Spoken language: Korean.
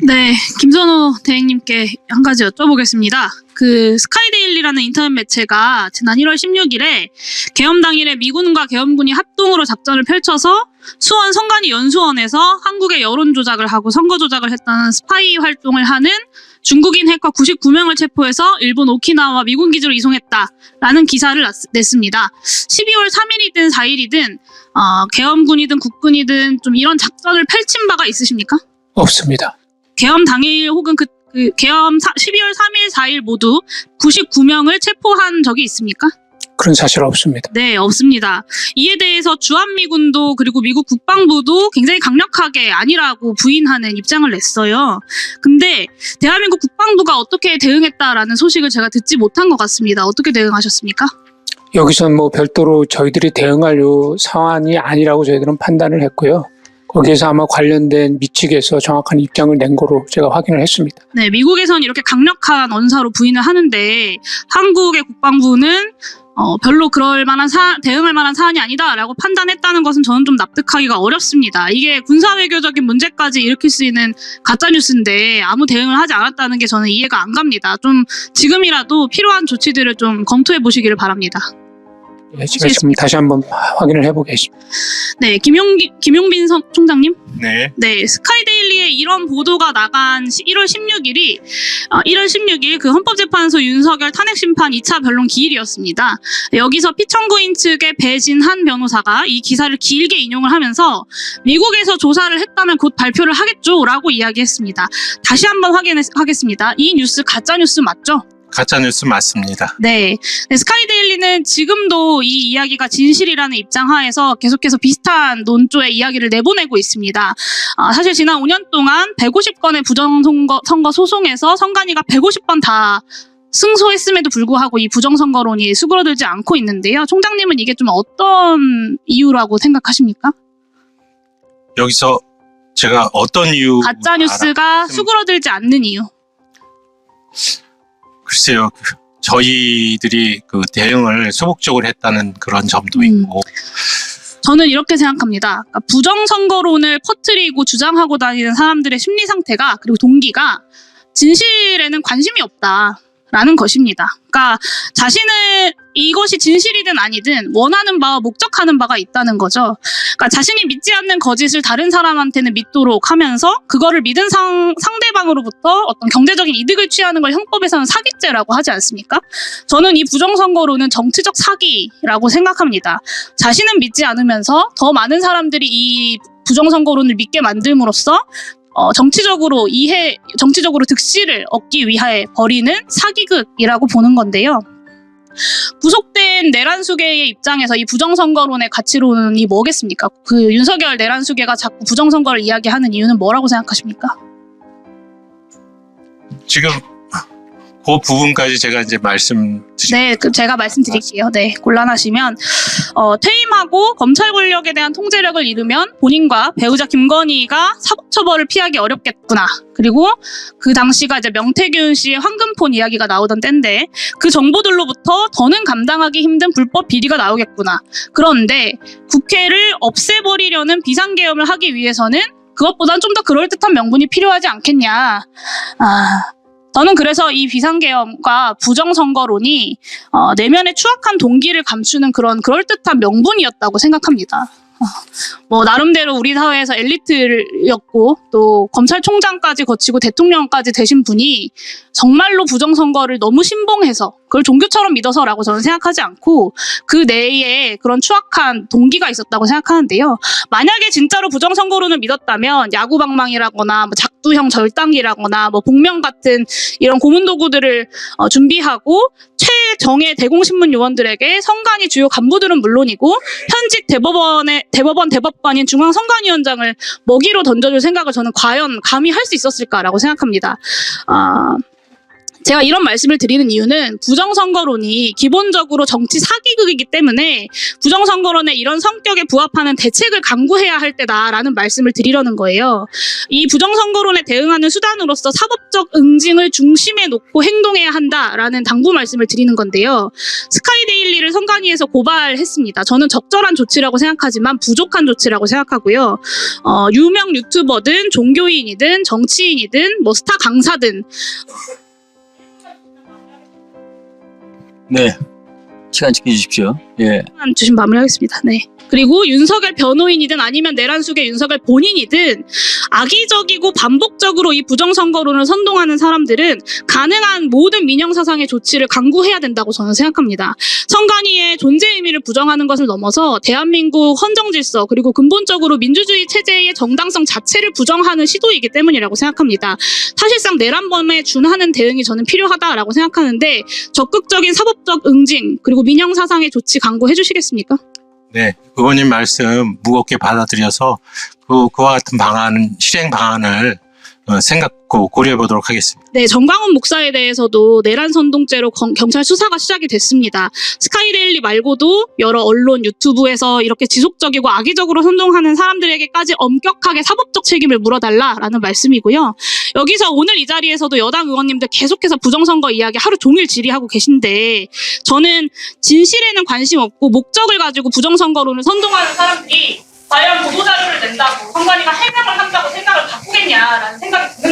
네, 김선호 대행님께 한 가지 여쭤보겠습니다. 그 스카이데일리라는 인터넷 매체가 지난 1월 16일에 계엄 당일에 미군과 계엄군이 합동으로 작전을 펼쳐서 수원 성간이 연수원에서 한국의 여론 조작을 하고 선거 조작을 했다는 스파이 활동을 하는 중국인 해커 99명을 체포해서 일본 오키나와 미군 기지로 이송했다라는 기사를 냈습니다. 12월 3일이든 4일이든 계엄군이든 국군이든 좀 이런 작전을 펼친 바가 있으십니까? 없습니다. 계엄 당일 혹은 그 계엄 12월 3일, 4일 모두 99명을 체포한 적이 있습니까? 그런 사실 없습니다. 네, 없습니다. 이에 대해서 주한미군도 그리고 미국 국방부도 굉장히 강력하게 아니라고 부인하는 입장을 냈어요. 근데 대한민국 국방부가 어떻게 대응했다라는 소식을 제가 듣지 못한 것 같습니다. 어떻게 대응하셨습니까? 여기서 뭐 별도로 저희들이 대응할 요 사안이 아니라고 저희들은 판단을 했고요. 거기에서 아마 관련된 미측에서 정확한 입장을 낸 거로 제가 확인을 했습니다. 네, 미국에선 이렇게 강력한 언사로 부인을 하는데 한국의 국방부는 별로 그럴 만한 대응할 만한 사안이 아니다라고 판단했다는 것은 저는 좀 납득하기가 어렵습니다. 이게 군사외교적인 문제까지 일으킬 수 있는 가짜뉴스인데 아무 대응을 하지 않았다는 게 저는 이해가 안 갑니다. 좀 지금이라도 필요한 조치들을 좀 검토해 보시기를 바랍니다. 네, 제가 지금 다시 한번 확인을 해보겠습니다. 네, 김용빈 총장님. 네. 네, 스카이데일리에 이런 보도가 나간 1월 16일 그 헌법재판소 윤석열 탄핵심판 2차 변론 기일이었습니다. 여기서 피청구인 측의 배진한 변호사가 이 기사를 길게 인용을 하면서 미국에서 조사를 했다면 곧 발표를 하겠죠라고 이야기했습니다. 다시 한번 확인하겠습니다. 이 뉴스 가짜뉴스 맞죠? 가짜뉴스 맞습니다. 네. 스카이데일리는 지금도 이 이야기가 진실이라는 입장 하에서 계속해서 비슷한 논조의 이야기를 내보내고 있습니다. 사실 지난 5년 동안 150건의 부정선거 소송에서 선관위가 150번 다 승소했음에도 불구하고 이 부정선거론이 수그러들지 않고 있는데요. 총장님은 이게 좀 어떤 이유라고 생각하십니까? 여기서 제가 어떤 이유 가짜뉴스가 수그러들지 않는 이유. 글쎄요. 저희들이 그 대응을 소극적으로 했다는 그런 점도 있고. 저는 이렇게 생각합니다. 그러니까 부정선거론을 퍼뜨리고 주장하고 다니는 사람들의 심리 상태가 그리고 동기가 진실에는 관심이 없다라는 것입니다. 그러니까 자신을 이것이 진실이든 아니든 원하는 바와 목적하는 바가 있다는 거죠. 그러니까 자신이 믿지 않는 거짓을 다른 사람한테는 믿도록 하면서 그거를 믿은 상대방으로부터 어떤 경제적인 이득을 취하는 걸 형법에서는 사기죄라고 하지 않습니까? 저는 이 부정선거론은 정치적 사기라고 생각합니다. 자신은 믿지 않으면서 더 많은 사람들이 이 부정선거론을 믿게 만듦으로써 정치적으로 득실을 얻기 위해 벌이는 사기극이라고 보는 건데요. 구속된 내란수계의 입장에서 이 부정선거론의 가치론이 뭐겠습니까? 그 윤석열 내란수계가 자꾸 부정선거를 이야기하는 이유는 뭐라고 생각하십니까? 지금 그 부분까지 제가 이제 말씀드릴게요. 네, 제가 말씀드릴게요. 네, 곤란하시면 퇴임하고 검찰 권력에 대한 통제력을 잃으면 본인과 배우자 김건희가 사법처벌을 피하기 어렵겠구나. 그리고 그 당시가 이제 명태균 씨의 황금폰 이야기가 나오던 때인데 그 정보들로부터 더는 감당하기 힘든 불법 비리가 나오겠구나. 그런데 국회를 없애버리려는 비상계엄을 하기 위해서는 그것보단 좀 더 그럴듯한 명분이 필요하지 않겠냐. 저는 그래서 이 비상계엄과 부정선거론이 내면의 추악한 동기를 감추는 그런 그럴듯한 명분이었다고 생각합니다. 뭐 나름대로 우리 사회에서 엘리트였고 또 검찰총장까지 거치고 대통령까지 되신 분이 정말로 부정선거를 너무 신봉해서 그걸 종교처럼 믿어서라고 저는 생각하지 않고 그 내에 그런 추악한 동기가 있었다고 생각하는데요. 만약에 진짜로 부정선거론을 믿었다면 야구방망이라거나 뭐 작두형 절당기라거나 뭐 복면 같은 이런 고문도구들을 준비하고 최정예 대공신문 요원들에게 선관위 주요 간부들은 물론이고 현직 대법관인 중앙선관위원장을 먹이로 던져줄 생각을 저는 과연 감히 할 수 있었을까라고 생각합니다. 제가 이런 말씀을 드리는 이유는 부정선거론이 기본적으로 정치 사기극이기 때문에 부정선거론의 이런 성격에 부합하는 대책을 강구해야 할 때다라는 말씀을 드리려는 거예요. 이 부정선거론에 대응하는 수단으로서 사법적 응징을 중심에 놓고 행동해야 한다라는 당부 말씀을 드리는 건데요. 스카이데일리를 선관위에서 고발했습니다. 저는 적절한 조치라고 생각하지만 부족한 조치라고 생각하고요. 유명 유튜버든 종교인이든 정치인이든 뭐 스타 강사든 네. 시간 지켜주십시오. 예. 주신 마무리하겠습니다. 네. 그리고 윤석열 변호인이든 아니면 내란숙의 윤석열 본인이든 악의적이고 반복적으로 이 부정선거론을 선동하는 사람들은 가능한 모든 민영사상의 조치를 강구해야 된다고 저는 생각합니다. 선관위의 존재 의미를 부정하는 것을 넘어서 대한민국 헌정질서 그리고 근본적으로 민주주의 체제의 정당성 자체를 부정하는 시도이기 때문이라고 생각합니다. 사실상 내란범에 준하는 대응이 저는 필요하다라고 생각하는데 적극적인 사법적 응징 그리고 민영사상의 조치 강구해 주시겠습니까? 네, 의원님 말씀 무겁게 받아들여서 그와 같은 실행 방안을 생각고 고려해 보도록 하겠습니다. 네, 정광훈 목사에 대해서도 내란 선동죄로 경찰 수사가 시작이 됐습니다. 스카이데일리 말고도 여러 언론, 유튜브에서 이렇게 지속적이고 악의적으로 선동하는 사람들에게까지 엄격하게 사법적 책임을 물어달라라는 말씀이고요. 여기서 오늘 이 자리에서도 여당 의원님들 계속해서 부정선거 이야기 하루 종일 질의하고 계신데 저는 진실에는 관심 없고 목적을 가지고 부정선거론을 선동하는 사람들이 과연 보도자료를 낸다고 선관위가 해명을 한다고 생각을 바꾸겠냐라는 생각이 듭니다.